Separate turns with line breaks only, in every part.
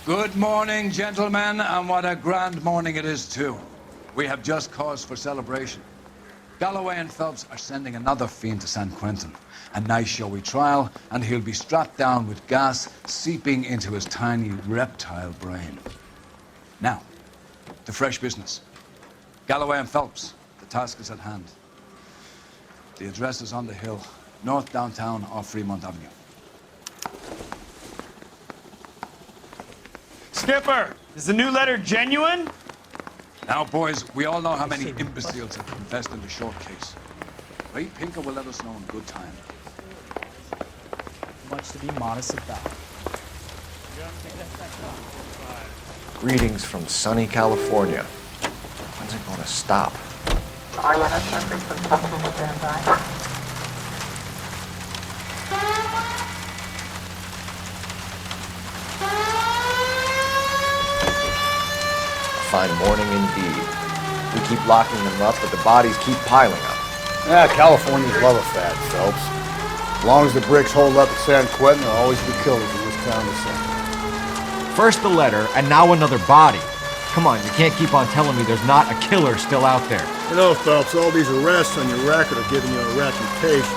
Good morning, gentlemen, and what a grand morning it is, too. We have just cause for celebration. Galloway and Phelps are sending another fiend to San Quentin. A nice showy trial, and he'll be strapped down with gas seeping into his tiny reptile brain. Now, to fresh business. Galloway and Phelps, the task is at hand. The address is on the hill, north downtown off Fremont Avenue.
Skipper, is the new letter genuine?
Now, boys, we all know how many imbeciles have confessed in the short case. Ray Pinker will let us know in good time.
Much to be modest about.
Greetings from sunny California. When's it going to stop? A fine morning indeed. We keep locking them up, but the bodies keep piling up.
Yeah, Californians love a fad, Phelps. As long as the bricks hold up at San Quentin, there'll always be killers in this town to send.
First the letter, and now another body. Come on, you can't keep on telling me there's not a killer still out there.
You know, Phelps, all these arrests on your record are giving you a reputation.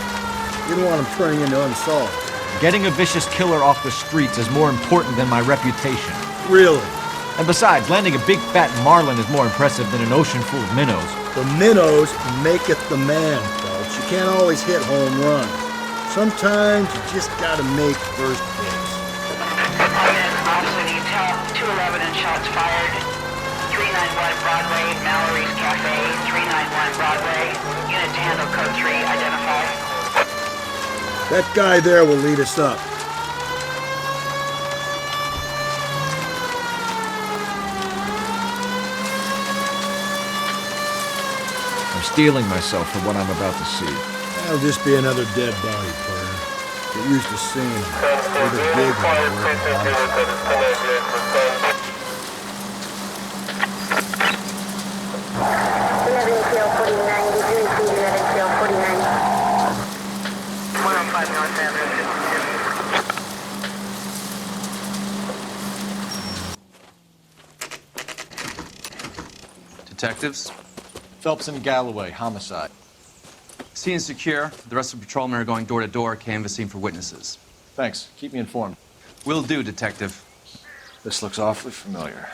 You don't want them turning into unsolved.
Getting a vicious killer off the streets is more important than my reputation.
Really?
And besides, landing a big fat marlin is more impressive than an ocean full of minnows.
The minnows maketh the man, Phelps. You can't always hit home runs. Sometimes you just gotta make first base.
Officer needs help. 211 and shots fired. 391 Broadway, Mallory's Cafe. 391 Broadway. Unit to handle code 3. Identify.
That guy there will lead us up.
I'm steeling myself for what I'm about to see.
That'll just be another dead body, player. Get used to seeing them. They're the big
Detectives?
Phelps and Galloway, homicide.
Scene is secure. The rest of the patrolmen are going door to door, canvassing for witnesses.
Thanks. Keep me informed.
Will do, Detective.
This looks awfully familiar.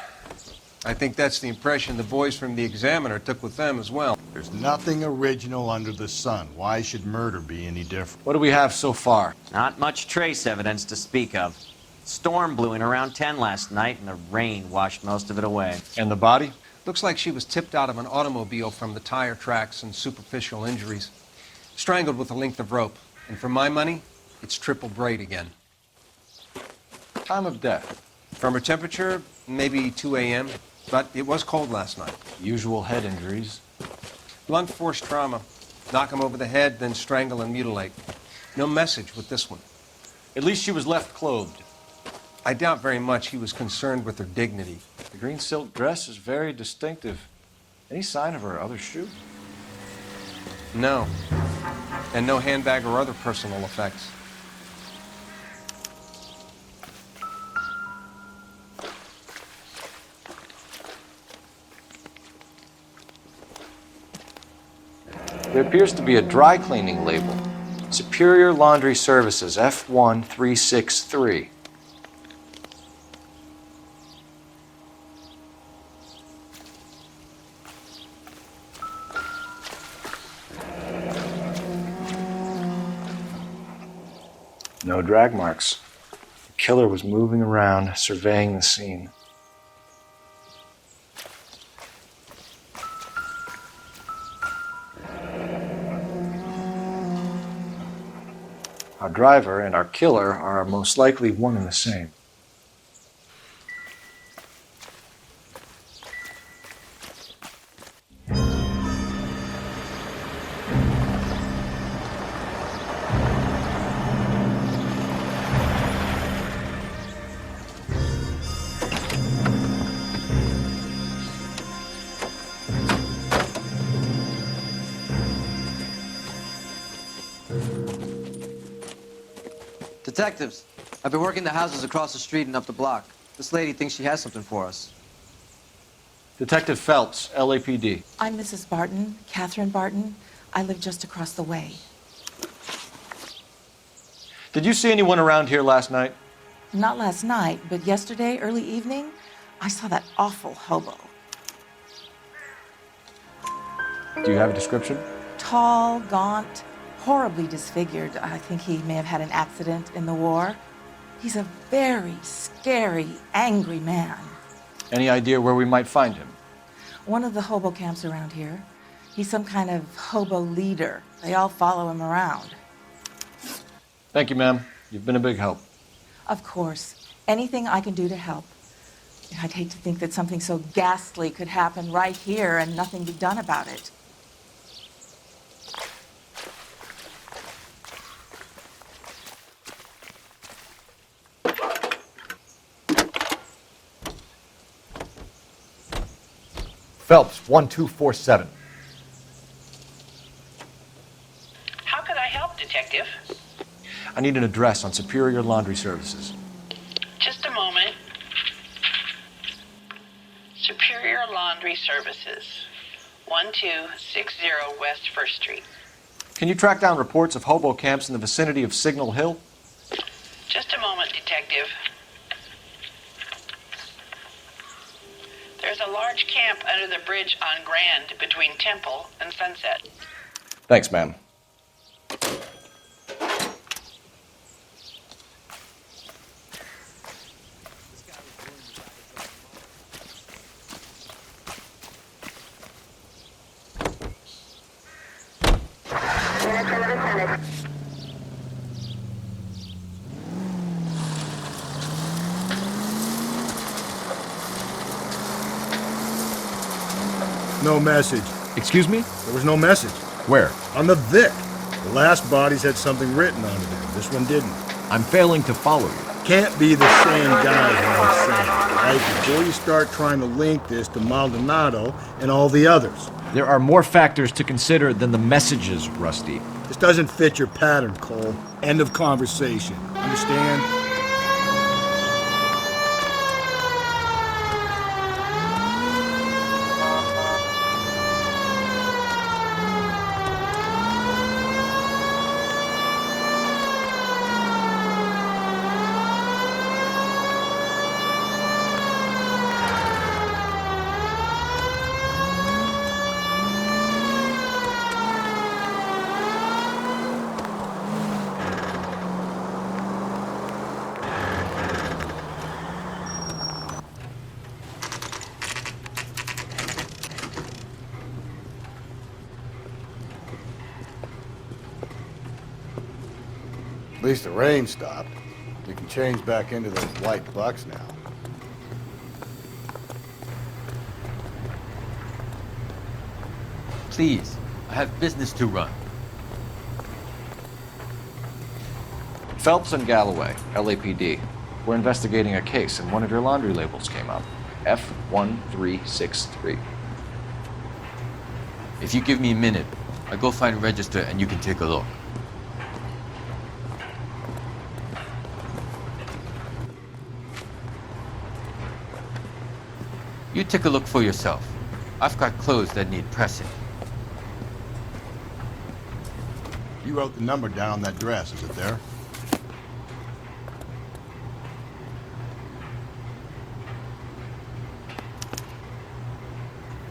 I think that's the impression the boys from the Examiner took with them as well.
There's nothing original under the sun. Why should murder be any different?
What do we have so far?
Not much trace evidence to speak of. Storm blew in around 10 last night, and the rain washed most of it away.
And the body?
Looks like she was tipped out of an automobile from the tire tracks and superficial injuries. Strangled with a length of rope. And for my money, it's triple braid again.
Time of death?
From her temperature, maybe 2 a.m., but it was cold last night.
Usual head injuries.
Blunt force trauma. Knock him over the head, then strangle and mutilate. No message with this one.
At least she was left clothed.
I doubt very much he was concerned with her dignity.
The green silk dress is very distinctive. Any sign of her other shoe?
No. And no handbag or other personal effects.
There appears to be a dry cleaning label. Superior Laundry Services, F1363. No drag marks. The killer was moving around, surveying the scene. Our driver and our killer are most likely one and the same.
Detectives, I've been working the houses across the street and up the block.
This lady thinks she has something for us.
Detective Phelps, LAPD.
I'm Mrs. Barton, Catherine Barton. I live just across the way.
Did you see anyone around here last night?
Not last night, but yesterday, early evening, I saw that awful hobo.
Do you have a description?
Tall, gaunt, horribly disfigured. I think he may have had an accident in the war. He's a very scary, angry man.
Any idea where we might find him?
One of the hobo camps around here. He's some kind of hobo leader. They all follow him around.
Thank you, ma'am. You've been a big help.
Of course. Anything I can do to help. I'd hate to think that something so ghastly could happen right here and nothing be done about it.
Phelps, 1247.
How could I help, Detective?
I need an address on Superior Laundry Services.
Just a moment. Superior Laundry Services, 1260 West 1st Street.
Can you track down reports of hobo camps in the vicinity of Signal Hill?
Just a moment, Detective. There's a large camp under the bridge on Grand between Temple and Sunset.
Thanks, ma'am.
No message.
Excuse me?
There was no message.
Where?
On the Vic. The last bodies had something written on them. This one didn't.
I'm failing to follow you.
Can't be the same guy, what I'm saying, right? Before you start trying to link this to Maldonado and all the others.
There are more factors to consider than the messages, Rusty.
This doesn't fit your pattern, Cole. End of conversation. Understand? At least the rain stopped. We can change back into those white bucks now.
Please, I have business to run.
Phelps and Galloway, LAPD. We're investigating a case and one of your laundry labels came up. F1363.
If you give me a minute, I'll go find a register and you can take a look. You take a look for yourself. I've got clothes that need pressing.
You wrote the number down on that dress, is it there?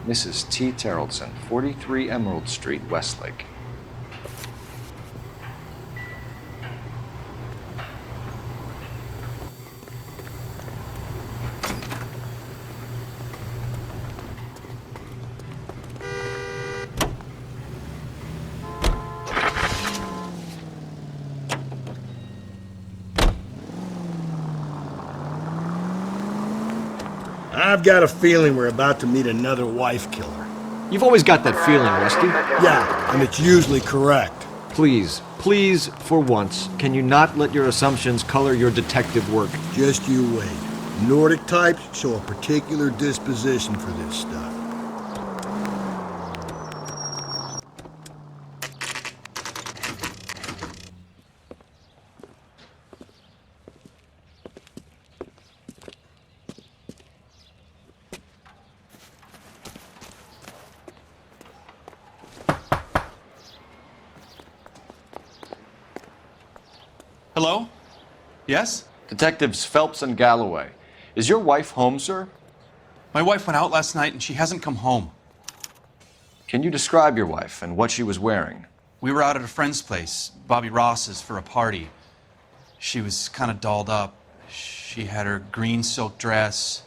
Mrs. T. Terrellson, 43 Emerald Street, Westlake.
I've got a feeling we're about to meet another wife killer.
You've always got that feeling, Rusty.
Yeah, and it's usually correct.
Please, please, for once, can you not let your assumptions color your detective work?
Just you wait. Nordic types show a particular disposition for this stuff.
Hello? Yes?
Detectives Phelps and Galloway. Is your wife home, sir?
My wife went out last night and she hasn't come home.
Can you describe your wife and what she was wearing?
We were out at a friend's place, Bobby Ross's, for a party. She was kind of dolled up. She had her green silk dress,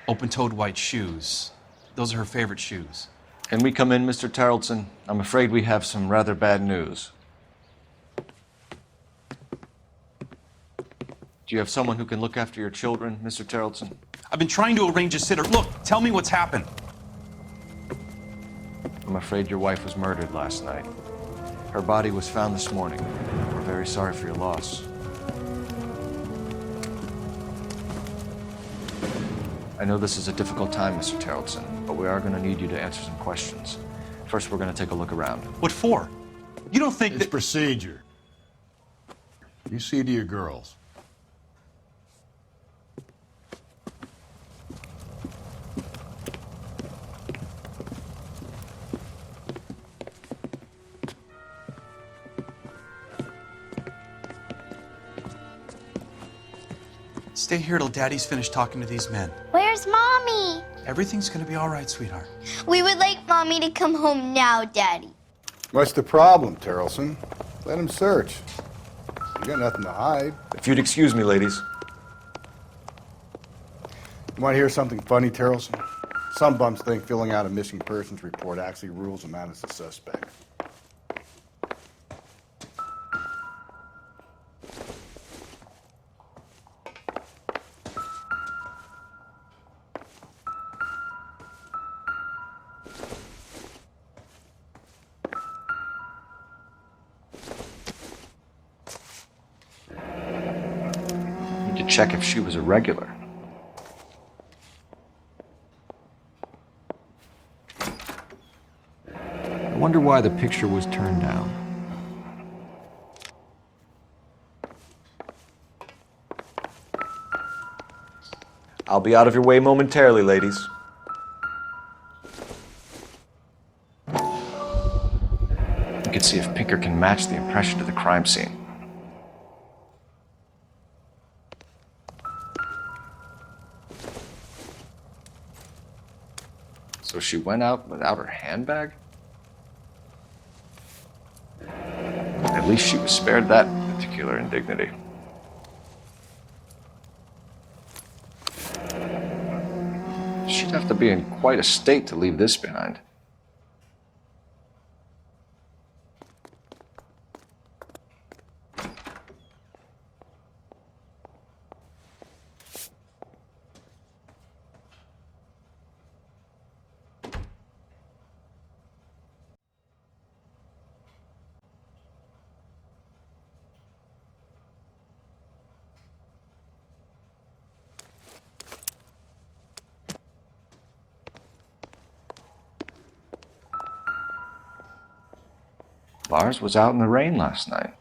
open-toed white shoes. Those are her favorite shoes.
Can we come in, Mr. Tarleton? I'm afraid we have some rather bad news. Do you have someone who can look after your children, Mr. Tarleton?
I've been trying to arrange a sitter. Look, tell me what's happened.
I'm afraid your wife was murdered last night. Her body was found this morning. We're very sorry for your loss. I know this is a difficult time, Mr. Tarleton, but we are going to need you to answer some questions. First, we're going to take a look around.
What for? You don't think
It's
that...
procedure. You see to your girls.
Stay here till Daddy's finished talking to these men.
Where's Mommy?
Everything's gonna be all right, sweetheart.
We would like Mommy to come home now, Daddy.
What's the problem, Tarleton? Let him search. You got nothing to hide.
If you'd excuse me, ladies.
You want to hear something funny, Tarleton? Some bums think filling out a missing persons report actually rules them out as a suspect.
To check if she was a regular.
I wonder why the picture was turned down.
I'll be out of your way momentarily, ladies. You can see if Pinker can match the impression to the crime scene. So she went out without her handbag? At least she was spared that particular indignity. She'd have to be in quite a state to leave this behind. Lars was out in the rain last night.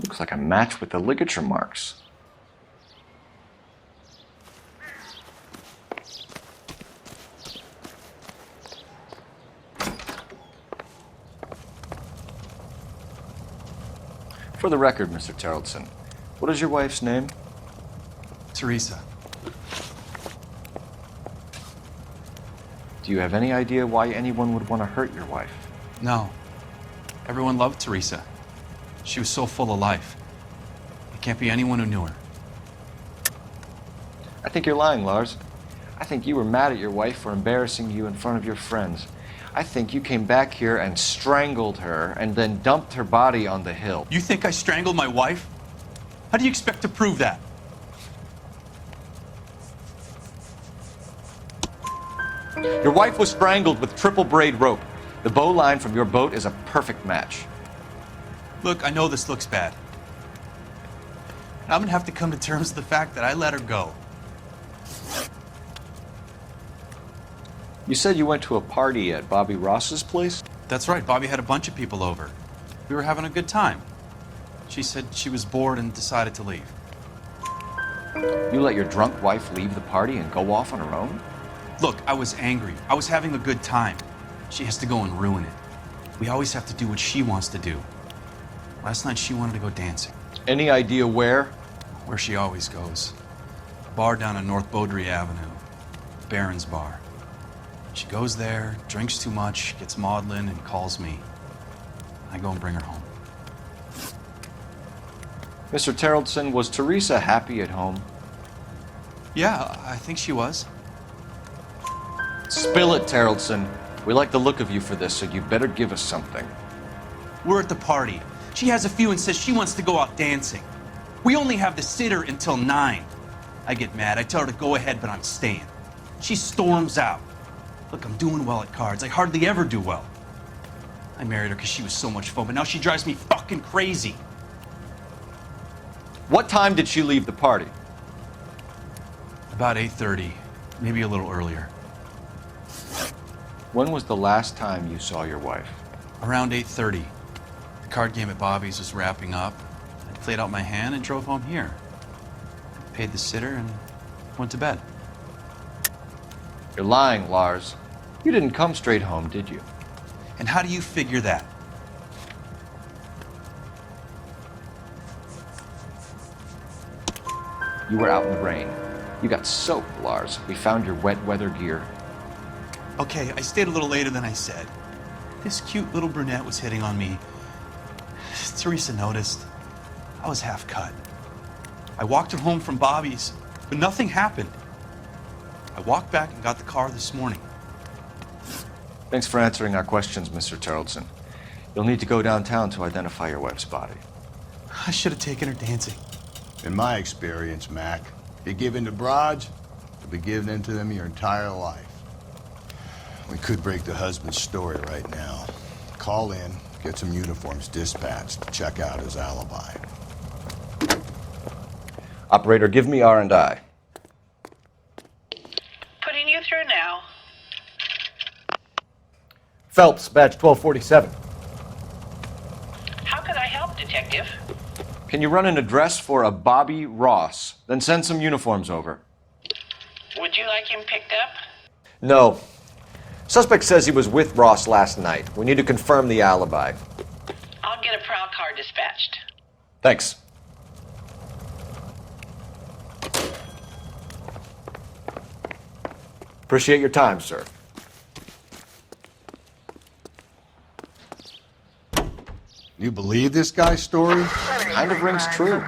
Looks like a match with the ligature marks. For the record, Mr. Tarleton, what is your wife's name?
Teresa.
Do you have any idea why anyone would want to hurt your wife?
No. Everyone loved Teresa. She was so full of life. It can't be anyone who knew her.
I think you're lying, Lars. I think you were mad at your wife for embarrassing you in front of your friends. I think you came back here and strangled her and then dumped her body on the hill.
You think I strangled my wife? How do you expect to prove that?
Your wife was strangled with triple braid rope. The bow line from your boat is a perfect match.
Look, I know this looks bad. I'm gonna have to come to terms with the fact that I let her go.
You said you went to a party at Bobby Ross's place?
That's right, Bobby had a bunch of people over. We were having a good time. She said she was bored and decided to leave.
You let your drunk wife leave the party and go off on her own?
Look, I was angry. I was having a good time. She has to go and ruin it. We always have to do what she wants to do. Last night she wanted to go dancing.
Any idea where?
Where she always goes. A bar down on North Beaudry Avenue. Baron's Bar. She goes there, drinks too much, gets maudlin, and calls me. I go and bring her home.
Mr. Terrellson, was Teresa happy at home?
Yeah, I think she was.
Spill it, Terrellson. We like the look of you for this, so you better give us something.
We're at the party. She has a few and says she wants to go out dancing. We only have the sitter until 9. I get mad. I tell her to go ahead, but I'm staying. She storms out. Look, I'm doing well at cards. I hardly ever do well. I married her because she was so much fun, but now she drives me fucking crazy.
What time did she leave the party?
About 8:30, maybe a little earlier.
When was the last time you saw your wife?
Around 8:30. The card game at Bobby's was wrapping up. I played out my hand and drove home here. Paid the sitter and went to bed.
You're lying, Lars. You didn't come straight home, did you?
And how do you figure that?
You were out in the rain. You got soaked, Lars. We found your wet weather gear.
Okay, I stayed a little later than I said. This cute little brunette was hitting on me. Teresa noticed. I was half cut. I walked her home from Bobby's, but nothing happened. I walked back and got the car this morning.
Thanks for answering our questions, Mr. Terrellson. You'll need to go downtown to identify your wife's body.
I should have taken her dancing.
In my experience, Mac, you give in to broads, you'll be giving in to them your entire life. We could break the husband's story right now. Call in, get some uniforms dispatched, check out his alibi.
Operator, give me R&I.
Putting you through now.
Phelps, badge 1247.
How could I help, Detective?
Can you run an address for a Bobby Ross? Then send some uniforms over.
Would you like him picked up?
No. Suspect says he was with Ross last night. We need to confirm the alibi.
I'll get a prowl car dispatched.
Thanks. Appreciate your time, sir.
You believe this guy's story?
Kind of rings true.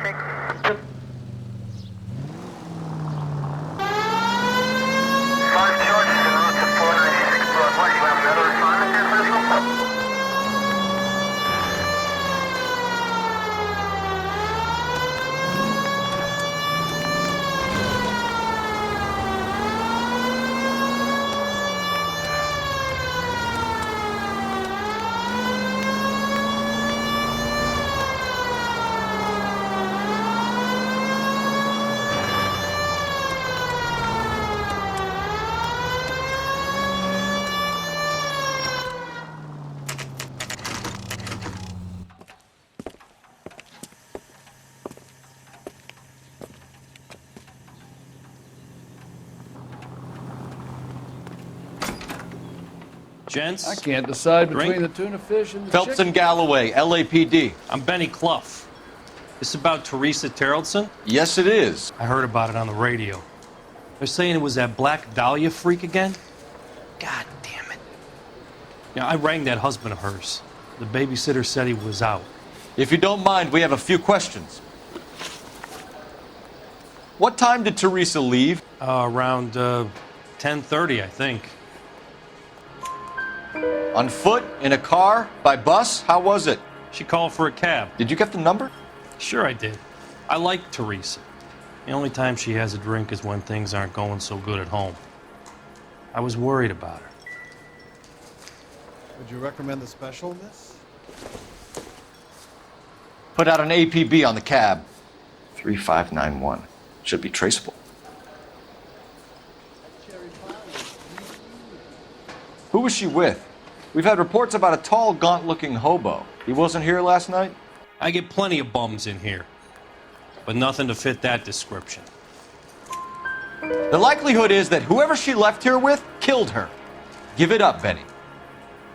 Gents?
I can't decide between
Drink?
the tuna fish and the
Phelps
chicken.
and Galloway, LAPD.
I'm Benny Clough. This about Teresa Terrellson?
Yes, it is.
I heard about it on the radio. They're saying it was that Black Dahlia freak again? God damn it. Yeah, I rang that husband of hers. The babysitter said he was out.
If you don't mind, we have a few questions. What time did Teresa leave?
Around 10:30, I think.
On foot? In a car? By bus? How was it?
She called for a cab.
Did you get the number?
Sure I did. I like Teresa. The only time she has a drink is when things aren't going so good at home. I was worried about her.
Would you recommend the special, miss?
Put out an APB on the cab. 3591. Should be traceable. Who was she with? We've had reports about a tall, gaunt-looking hobo. He wasn't here last night?
I get plenty of bums in here, but nothing to fit that description.
The likelihood is that whoever she left here with killed her. Give it up, Benny.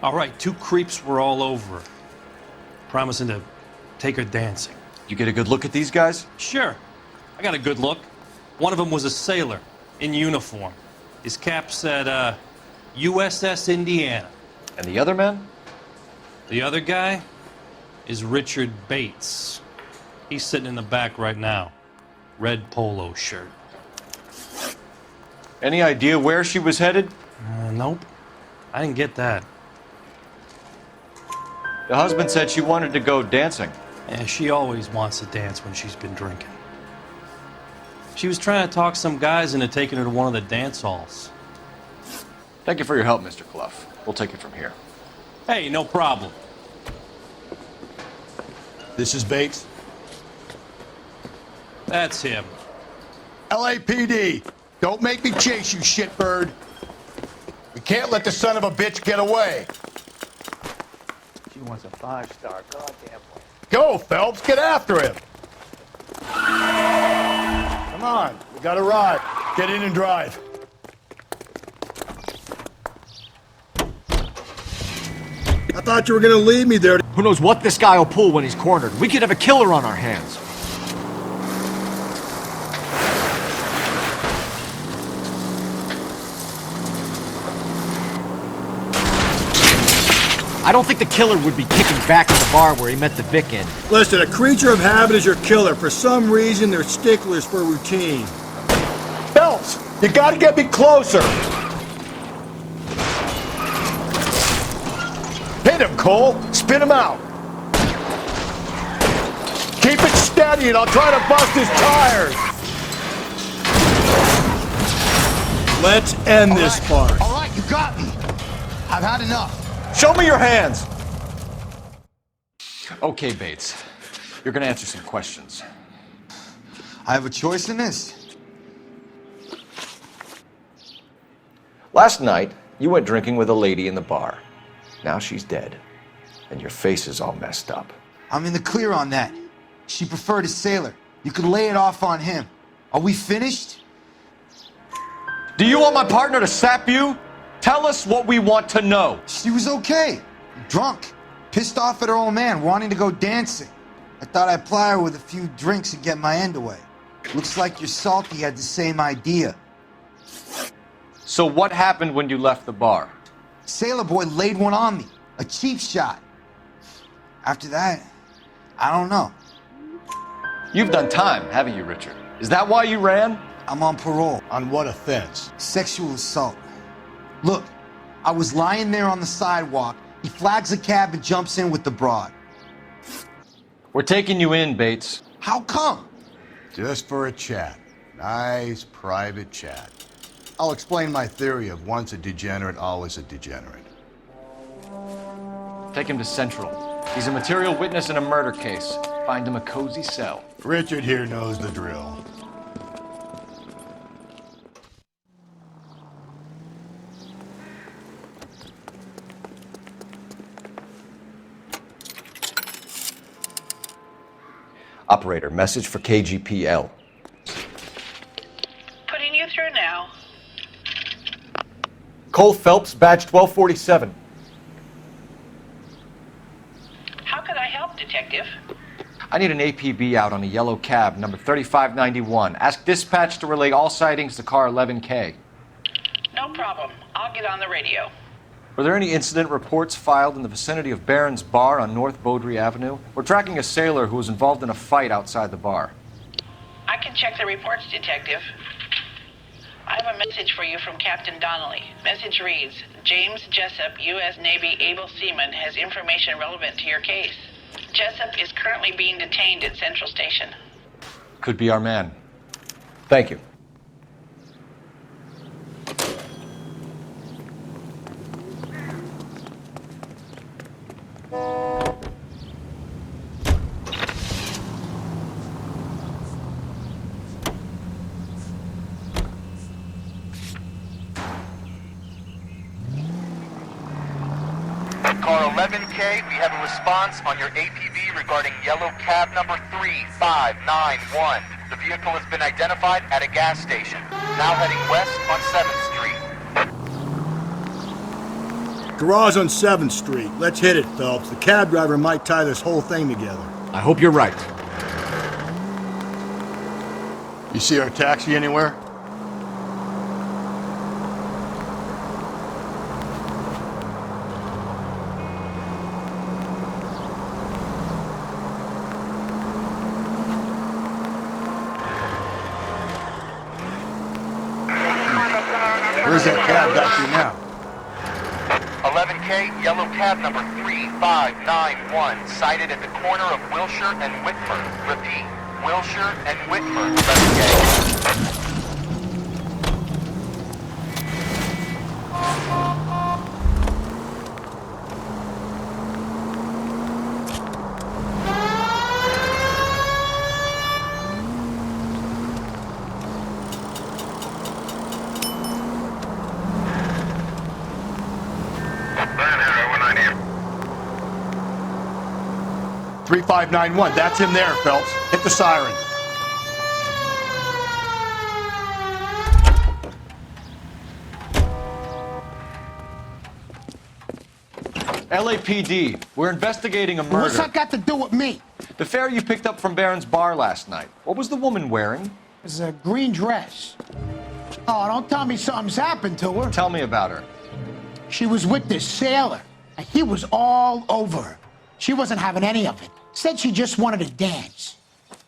All right, 2 creeps were all over her, promising to take her dancing.
You get a good look at these guys?
Sure, I got a good look. One of them was a sailor in uniform. His cap said, USS Indiana.
And the other man?
The other guy is Richard Bates. He's sitting in the back right now. Red polo shirt.
Any idea where she was headed?
Nope. I didn't get that.
The husband said she wanted to go dancing.
Yeah, she always wants to dance when she's been drinking. She was trying to talk some guys into taking her to one of the dance halls.
Thank you for your help, Mr. Clough. We'll take it from here.
Hey, no problem.
This is Bates.
That's him.
LAPD, don't make me chase you, shitbird. We can't let the son of a bitch get away.
She wants a 5-star goddamn one.
Go, Phelps, get after him. Come on, we got a ride. Get in and drive. I thought you were gonna leave me there.
Who knows what this guy will pull when he's cornered? We could have a killer on our hands. I don't think the killer would be kicking back in the bar where he met the Vic in.
Listen, a creature of habit is your killer. For some reason, they're sticklers for routine. Phelps, you gotta get me closer. Hit him, Cole. Spin him out. Keep it steady and I'll try to bust his tires. Let's end this farce.
All right, you got me. I've had enough.
Show me your hands! Okay, Bates. You're gonna answer some questions.
I have a choice in this.
Last night, you went drinking with a lady in the bar. Now she's dead. And your face is all messed up.
I'm in the clear on that. She preferred a sailor. You could lay it off on him. Are we finished?
Do you want my partner to sap you? Tell us what we want to know.
She was okay. Drunk. Pissed off at her old man, wanting to go dancing. I thought I'd ply her with a few drinks and get my end away. Looks like your salty had the same idea.
So what happened when you left the bar?
Sailor boy laid one on me. A cheap shot. After that, I don't know.
You've done time, haven't you, Richard? Is that why you ran?
I'm on parole.
On what offense?
Sexual assault. Look, I was lying there on the sidewalk. He flags a cab and jumps in with the broad.
We're taking you in, Bates.
How come?
Just for a chat. Nice private chat. I'll explain my theory of once a degenerate, always a degenerate.
Take him to Central. He's a material witness in a murder case. Find him a cozy cell.
Richard here knows the drill.
Operator, message for KGPL.
Putting you through now.
Cole Phelps, badge 1247.
How could I help, Detective?
I need an APB out on a yellow cab, number 3591. Ask dispatch to relay all sightings to car 11K.
No problem. I'll get on the radio.
Were there any incident reports filed in the vicinity of Barron's Bar on North Beaudry Avenue? We're tracking a sailor who was involved in a fight outside the bar.
I can check the reports, Detective. I have a message for you from Captain Donnelly. Message reads, James Jessup, U.S. Navy able seaman, has information relevant to your case. Jessup is currently being detained at Central Station.
Could be our man. Thank you.
Car 11K, we have a response on your APV regarding yellow cab number 3591. The vehicle has been identified at a gas station. Now heading west on 7th Street.
Garage on 7th Street. Let's hit it, Phelps. The cab driver might tie this whole thing together.
I hope you're right.
You see our taxi anywhere? Where's that cab got you now?
11K, yellow cab number 3591, sighted at the corner of Wilshire and Whitford. Repeat, Wilshire and Whitford, 11K.
Three 3591. That's him there, Phelps. Hit the siren.
LAPD, we're investigating a murder.
What's that got to do with me?
The fare you picked up from Barron's bar last night. What was the woman wearing?
It was a green dress. Oh, don't tell me something's happened to her.
Tell me about her.
She was with this sailor, and he was all over her. She wasn't having any of it. Said she just wanted to dance.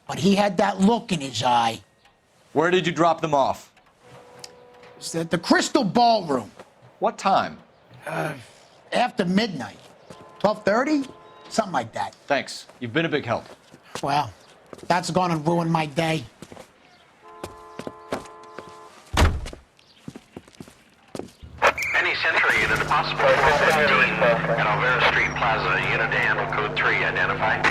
But he had that look in his eye.
Where did you drop them off?
It's at the Crystal Ballroom.
What time?
After midnight. 12:30? Something like that.
Thanks. You've been a big help.
Well, that's gonna ruin my day.
Any Century unit, possible 415 at Alvera Street Plaza, unit to handle code 3, identify.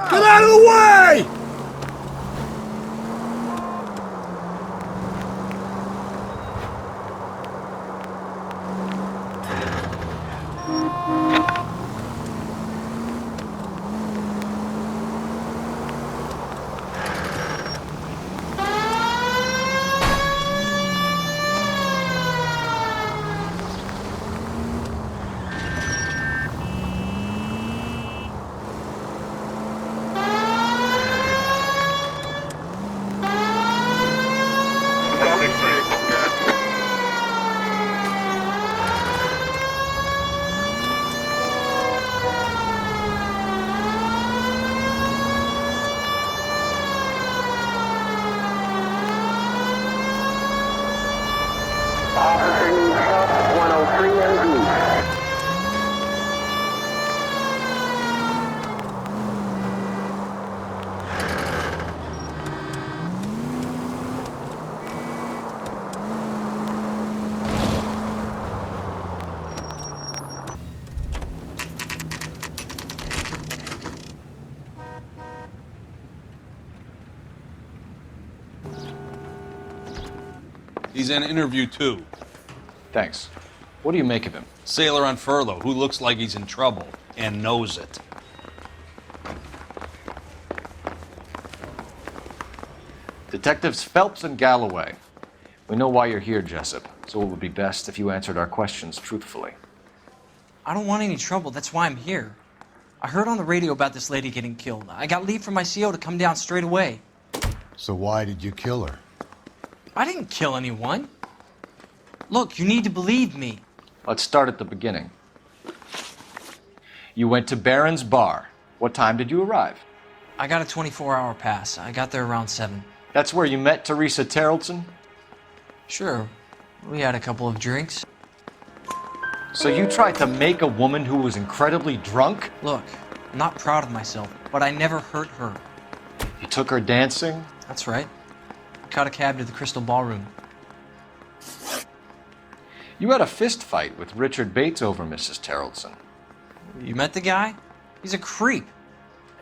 Get out of the way!
He's in interview 2.
Thanks. What do you make of him?
Sailor on furlough who looks like he's in trouble and knows it.
Detectives Phelps and Galloway. We know why you're here, Jessup, so it would be best if you answered our questions truthfully.
I don't want any trouble. That's why I'm here. I heard on the radio about this lady getting killed. I got leave from my CO to come down straight away.
So why did you kill her?
I didn't kill anyone. Look, you need to believe me.
Let's start at the beginning. You went to Barron's bar.
What time did you arrive?
I got a 24-hour pass. I got there around 7.
That's where you met Teresa Terrellson?
Sure. We had a couple of drinks.
So you tried to make a woman who was incredibly drunk?
Look, I'm not proud of myself, but I never hurt her.
You took her dancing?
That's right. I caught a cab to the Crystal Ballroom.
You had a fist fight with Richard Bates over Mrs. Terrellson.
You met the guy? He's a creep.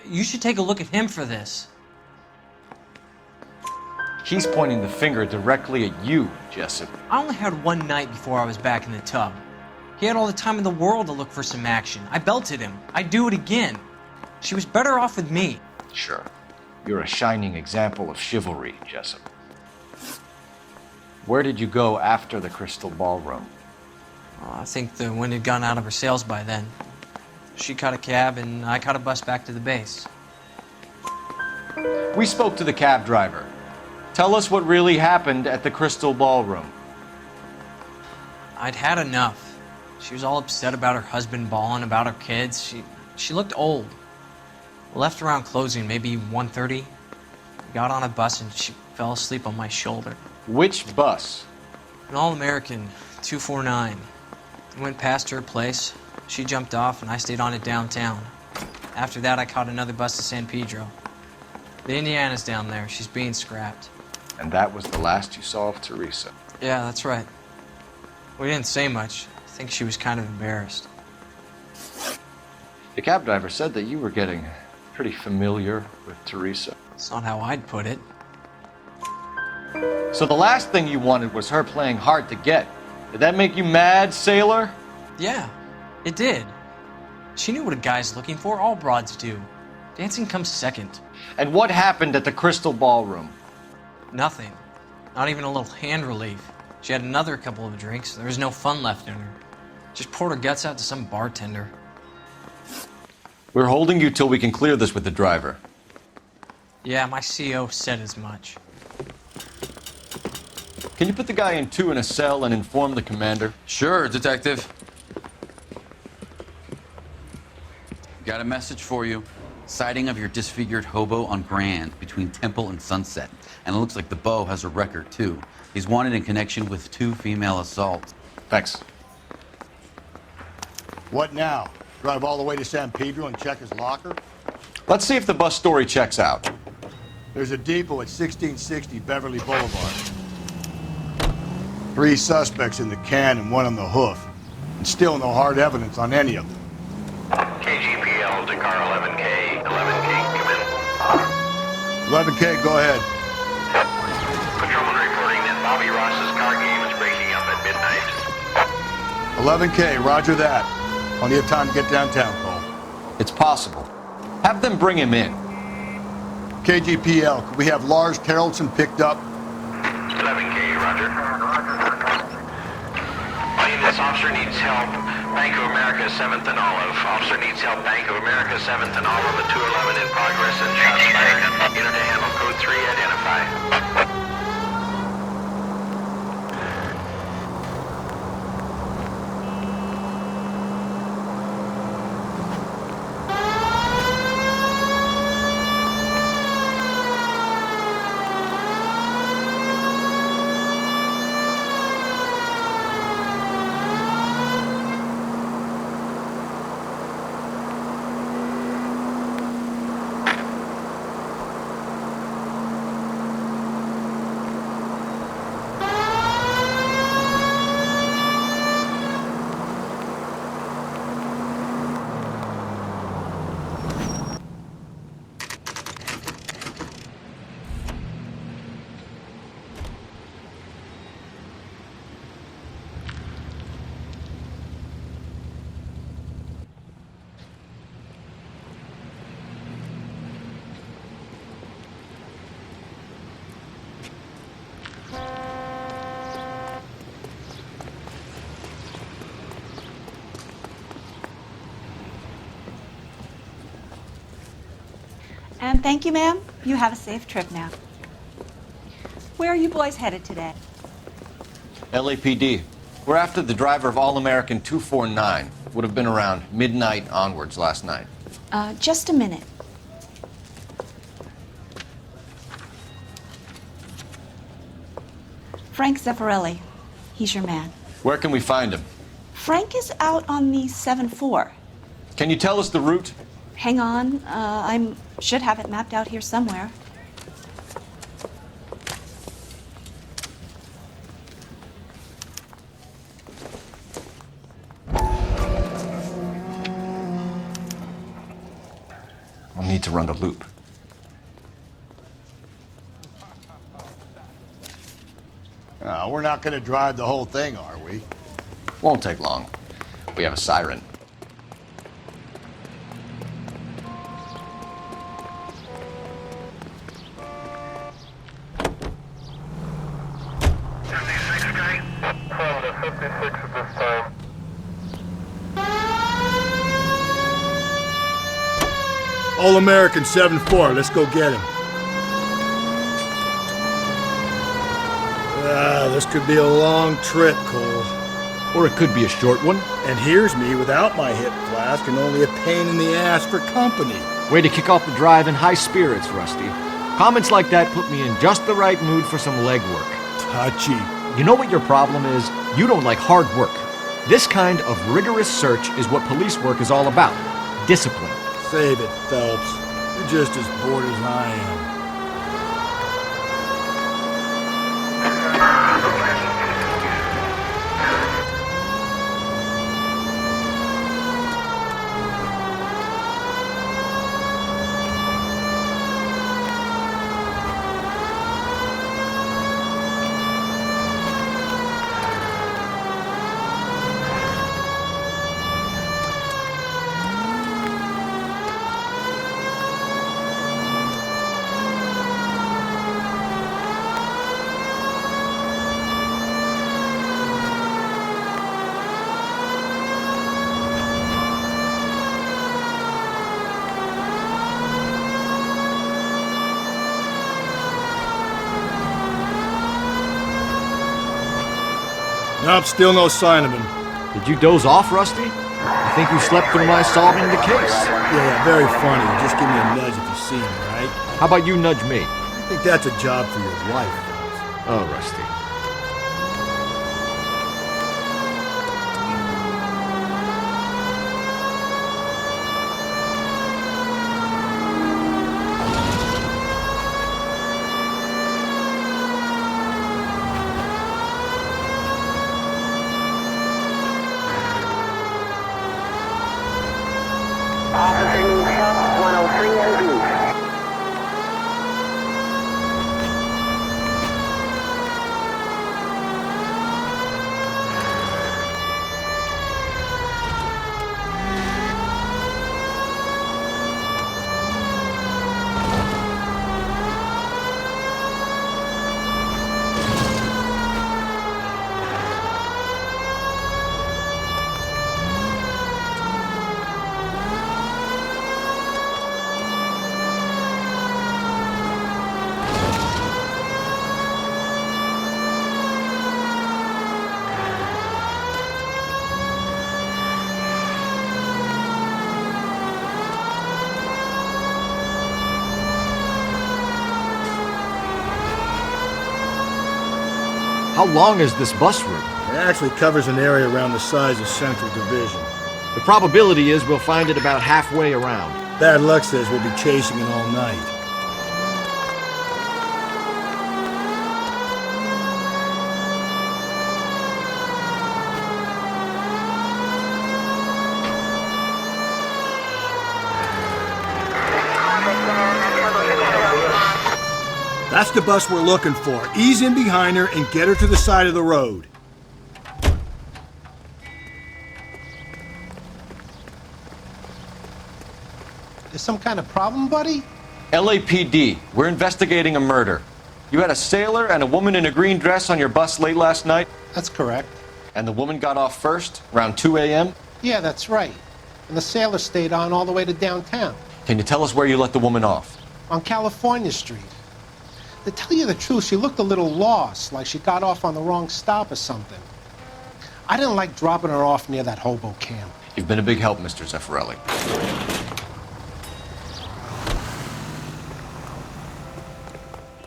You should take a look at him for this.
He's pointing the finger directly at you, Jessup.
I only had one night before I was back in the tub. He had all the time in the world to look for some action. I belted him. I'd do it again. She was better off with me.
Sure. You're a shining example of chivalry, Jessup. Where did you go after the Crystal Ballroom?
I think the wind had gone out of her sails by then. She caught a cab and I caught a bus back to the base.
We spoke to the cab driver. Tell us what really happened at the Crystal Ballroom.
I'd had enough. She was all upset about her husband bawling about her kids. She looked old. We left around closing, maybe 1:30. We got on a bus and she fell asleep on my shoulder.
Which bus?
An All-American 249. We went past her place. She jumped off and I stayed on it downtown. After that, I caught another bus to San Pedro. The Indiana's down there. She's being scrapped.
And that was the last you saw of Teresa?
Yeah, that's right. We didn't say much. I think she was kind of embarrassed.
The cab driver said that you were getting pretty familiar with Teresa.
That's not how I'd put it.
So the last thing you wanted was her playing hard to get. Did that make you mad, sailor?
Yeah, it did. She knew what a guy's looking for. All broads do. Dancing comes second.
And what happened at the Crystal Ballroom?
Nothing. Not even a little hand relief. She had another couple of drinks. There was no fun left in her. Just poured her guts out to some bartender.
We're holding you till we can clear this with the driver.
Yeah, my CO said as much.
Can you put the guy in 2 in a cell and inform the commander?
Sure, Detective. Got a message for you. Sighting of your disfigured hobo on Grand between Temple and Sunset. And it looks like the beau has a record, too. He's wanted in connection with 2 female assaults.
Thanks.
What now? Drive all the way to San Pedro and check his locker?
Let's see if the bus story checks out.
There's a depot at 1660 Beverly Boulevard. 3 suspects in the can and 1 on the hoof. And still no hard evidence on any of them.
KGPL to car 11K. 11K, come in.
11K, go ahead.
Patrolman reporting that Bobby Ross's car game is breaking up at midnight.
11K, roger that. Plenty of time to get downtown, Cole.
It's possible. Have them bring him in.
KGPL, could we have Lars Terrellson picked up?
11K, roger. This officer needs help. Bank of America, 7th and Olive. Officer needs help. Bank of America, 7th and Olive. A 211 in progress and shots fired. Unit to handle code 3, identify.
And thank you, ma'am. You have a safe trip now. Where are you boys headed today?
LAPD. We're after the driver of All-American 249. Would have been around midnight onwards last night.
Just a minute. Frank Zeffirelli. He's your man.
Where can we find him?
Frank is out on the 7-4.
Can you tell us the route?
Hang on. I should have it mapped out here somewhere.
I'll need to run the loop.
We're not going to drive the whole thing, are we?
Won't take long. We have a siren.
All American 7-4, let's go get him. This could be a long trip, Cole.
Or it could be a short one.
And here's me without my hip flask and only a pain in the ass for company.
Way to kick off the drive in high spirits, Rusty. Comments like that put me in just the right mood for some legwork.
Touchy.
You know what your problem is? You don't like hard work. This kind of rigorous search is what police work is all about. Discipline.
Save it, Phelps. You're just as bored as I am. Nope, still no sign of him.
Did you doze off, Rusty? I think you slept through my solving the case.
Yeah, very funny. Just give me a nudge if you see him, right?
How about you nudge me?
I think that's a job for your wife.
Oh, Rusty. How long is this bus route?
It actually covers an area around the size of Central Division.
The probability is we'll find it about halfway around.
Bad luck says we'll be chasing it all night. That's the bus we're looking for. Ease in behind her and get her to the side of the road.
There's some kind of problem, buddy?
LAPD, we're investigating a murder. You had a sailor and a woman in a green dress on your bus late last night?
That's correct.
And the woman got off first, around 2 a.m.?
Yeah, that's right. And the sailor stayed on all the way to downtown.
Can you tell us where you let the woman off?
On California Street. To tell you the truth, she looked a little lost, like she got off on the wrong stop or something. I didn't like dropping her off near that hobo camp.
You've been a big help, Mr. Zeffirelli.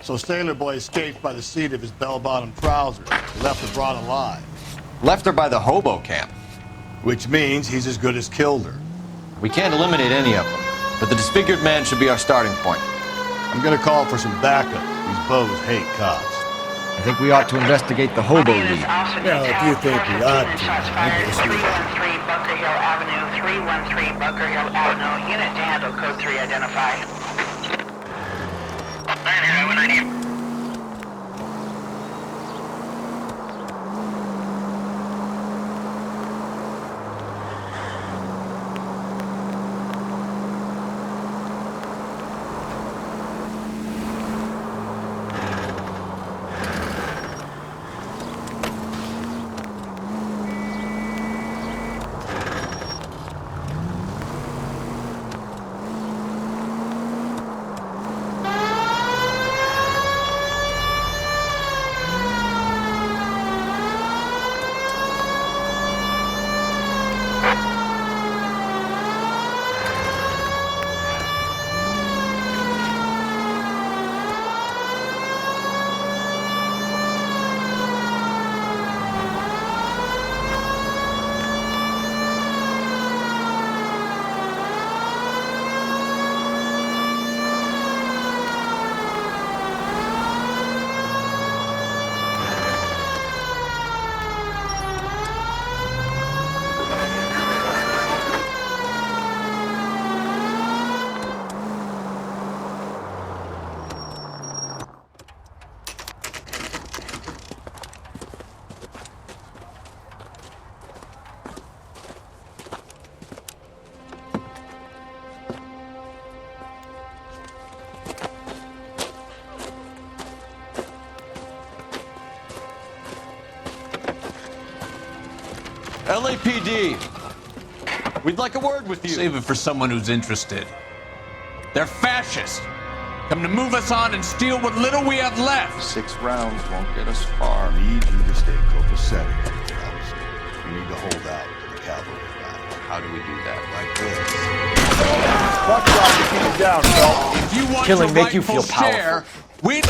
So Sailor Boy escaped by the seat of his bell-bottom trousers, left the broad alive.
Left her by the hobo camp.
Which means he's as good as killed her.
We can't eliminate any of them, but the disfigured man should be our starting point.
I'm gonna call for some backup. These bows hate cops.
I think we ought to investigate the hobo lead.
Well, if you think we ought to, I guess we ought.
313 Bunker Hill Avenue, 313 Bunker Hill Avenue. Unit to handle code 3 identified.
LAPD, we'd like a word with you.
Save it for someone who's interested. They're fascists. Come to move us on and steal what little we have left.
6 rounds won't get us far.
I need you to stay copacetic, fellas. You need to hold out to the cavalry arrive.
How do we do that?
Like this. Fuck off to keep it down, fellas.
If you want
Killing
your
make you feel
rightful share, we...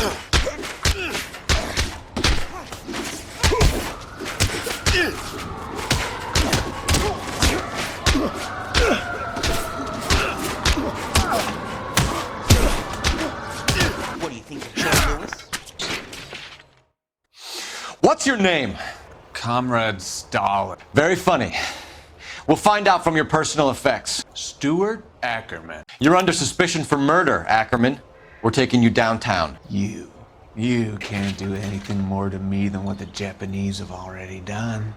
What do you think of Joe Lewis?
What's your name?
Comrade Stalin.
Very funny. We'll find out from your personal effects.
Stuart Ackerman.
You're under suspicion for murder, Ackerman. We're taking you downtown.
You can't do anything more to me than what the Japanese have already done.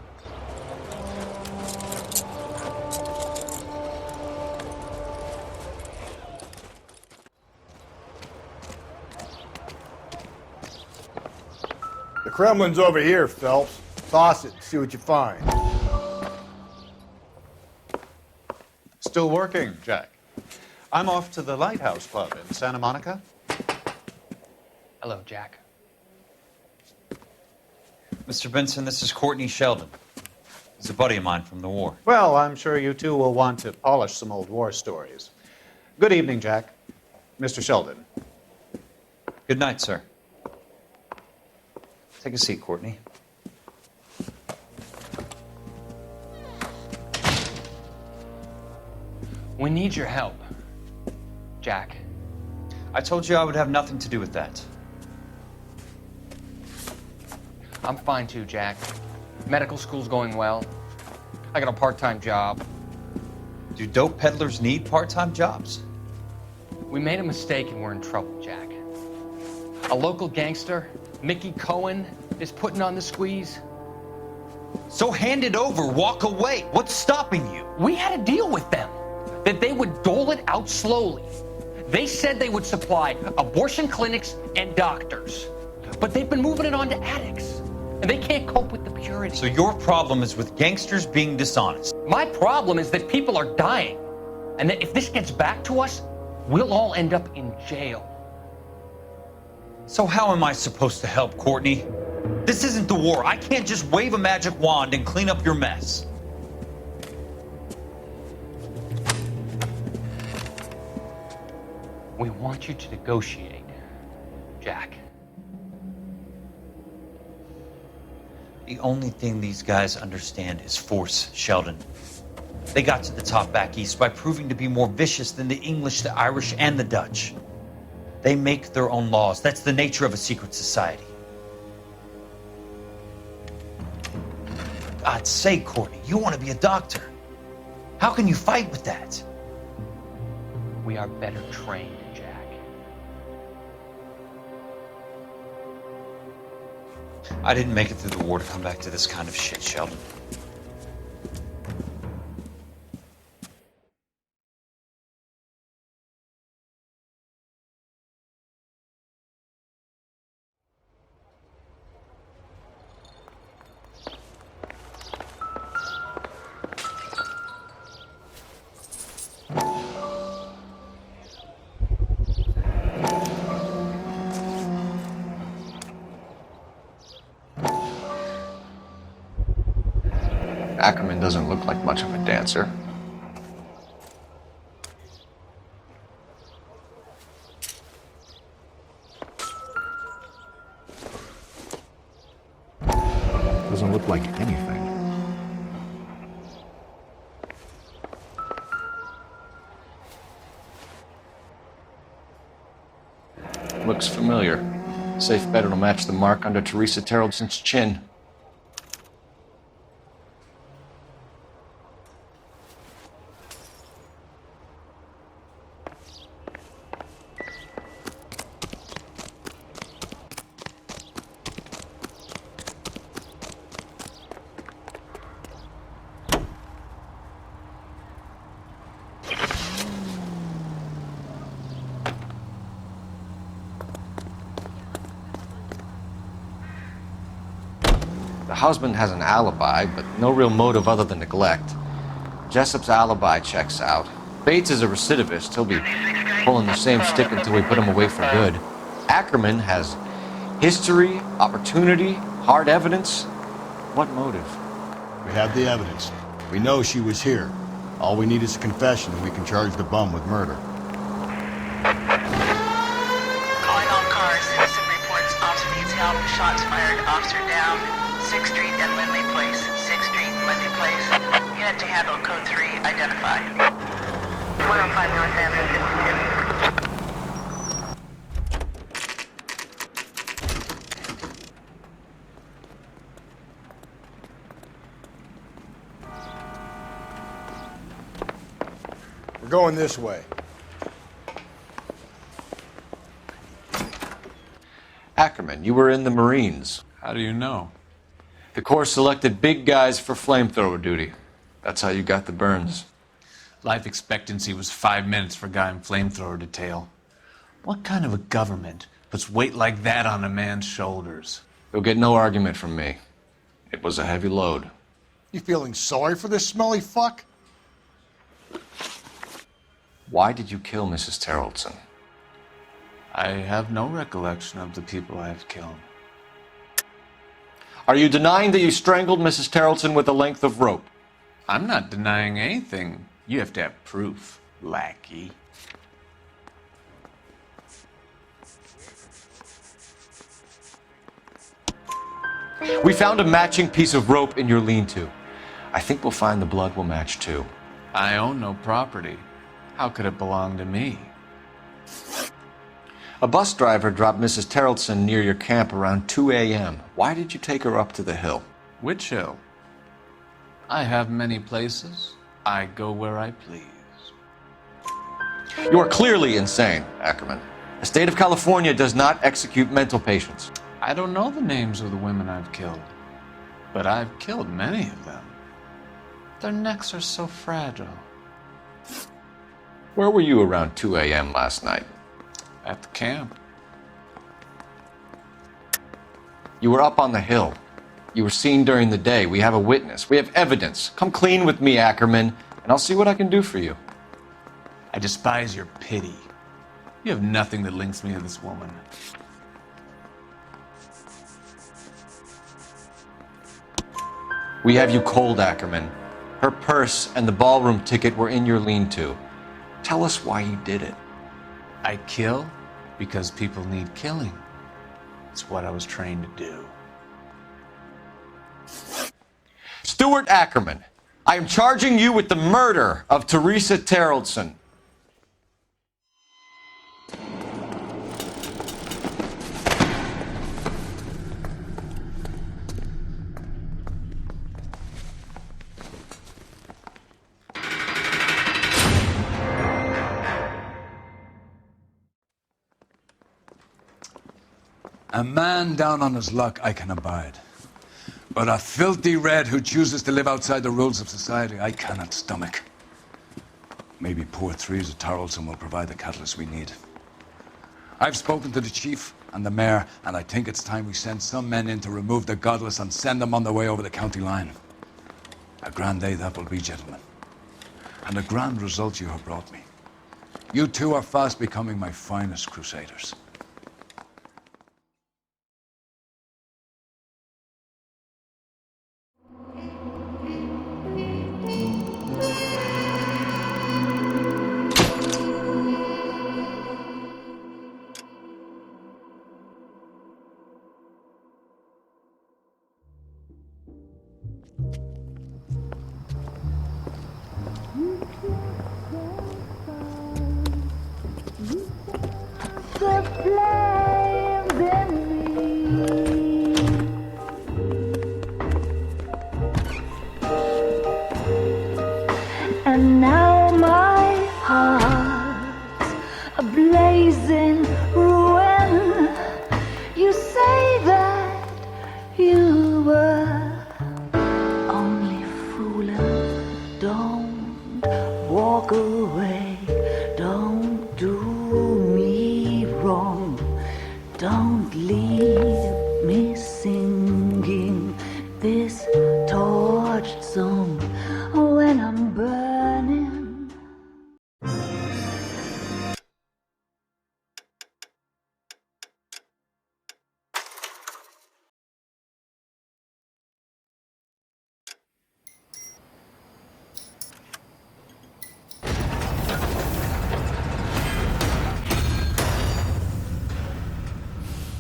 The Kremlin's over here, Phelps. Toss it and see what you find.
Still working, Jack. I'm off to the Lighthouse Club in Santa Monica.
Hello, Jack.
Mr. Benson, this is Courtney Sheldon. He's a buddy of mine from the war.
Well, I'm sure you two will want to polish some old war stories. Good evening, Jack. Mr. Sheldon.
Good night, sir. Take a seat, Courtney.
We need your help, Jack.
I told you I would have nothing to do with that.
I'm fine too, Jack. Medical school's going well. I got a part-time job.
Do dope peddlers need part-time jobs?
We made a mistake and we're in trouble, Jack. A local gangster, Mickey Cohen, is putting on the squeeze.
So hand it over, walk away. What's stopping you?
We had a deal with them that they would dole it out slowly. They said they would supply abortion clinics and doctors, but they've been moving it on to addicts, and they can't cope with the purity.
So your problem is with gangsters being dishonest.
My problem is that people are dying, and that if this gets back to us, we'll all end up in jail.
So how am I supposed to help, Courtney? This isn't the war. I can't just wave a magic wand and clean up your mess.
We want you to negotiate, Jack.
The only thing these guys understand is force, Sheldon. They got to the top back east by proving to be more vicious than the English, the Irish, and the Dutch. They make their own laws. That's the nature of a secret society. For God's sake, Courtney, you want to be a doctor. How can you fight with that? We are better trained, Jack. I didn't make it through the war to come back to this kind of shit, Sheldon.
Ackerman doesn't look like much of a dancer. Doesn't look like anything. Looks familiar. Safe bet it'll match the mark under Teresa Terreldson's chin. The husband has an alibi, but no real motive other than neglect. Jessup's alibi checks out. Bates is a recidivist. He'll be pulling the same stick until we put him away for good. Ackerman has history, opportunity, hard evidence. What motive?
We have the evidence. We know she was here. All we need is a confession, and we can charge the bum with murder.
Calling all cars. Citizen reports officer needs help. Shots fired. Officer down. 6th Street and Lindley Place. 6th Street, Lindley Place. Unit to handle. Code 3. Identified. 105 North Avenue 52.
We're going this way.
Ackerman, you were in the Marines.
How do you know?
The Corps selected big guys for flamethrower duty. That's how you got the burns.
Life expectancy was 5 minutes for a guy in flamethrower detail. What kind of a government puts weight like that on a man's shoulders?
You'll get no argument from me. It was a heavy load.
You feeling sorry for this smelly fuck?
Why did you kill Mrs. Terrelson?
I have no recollection of the people I have killed.
Are you denying that you strangled Mrs. Terrelson with a length of rope?
I'm not denying anything. You have to have proof, lackey.
We found a matching piece of rope in your lean-to. I think we'll find the blood will match too.
I own no property. How could it belong to me?
A bus driver dropped Mrs. Terrelson near your camp around 2 a.m. Why did you take her up to the hill?
Which hill? I have many places. I go where I please.
You are clearly insane, Ackerman. The state of California does not execute mental patients.
I don't know the names of the women I've killed, but I've killed many of them. Their necks are so fragile.
Where were you around 2 a.m. last night?
At the camp.
You were up on the hill. You were seen during the day. We have a witness. We have evidence. Come clean with me, Ackerman, and I'll see what I can do for you.
I despise your pity. You have nothing that links me to this woman.
We have you cold, Ackerman. Her purse and the ballroom ticket were in your lean-to. Tell us why you did it.
I kill because people need killing. It's what I was trained to do.
Stuart Ackerman. I am charging you with the murder of Teresa Terrellson.
A man down on his luck I can abide. But a filthy red who chooses to live outside the rules of society, I cannot stomach. Maybe poor Teresa Terrellson will provide the catalyst we need. I've spoken to the chief and the mayor, and I think it's time we send some men in to remove the godless and send them on their way over the county line. A grand day that will be, gentlemen. And a grand result you have brought me. You two are fast becoming my finest crusaders.
And now my heart's a blazing ruin. You say that you were only fooling. Don't walk away. Don't do me wrong. Don't leave me singing this torched song when I'm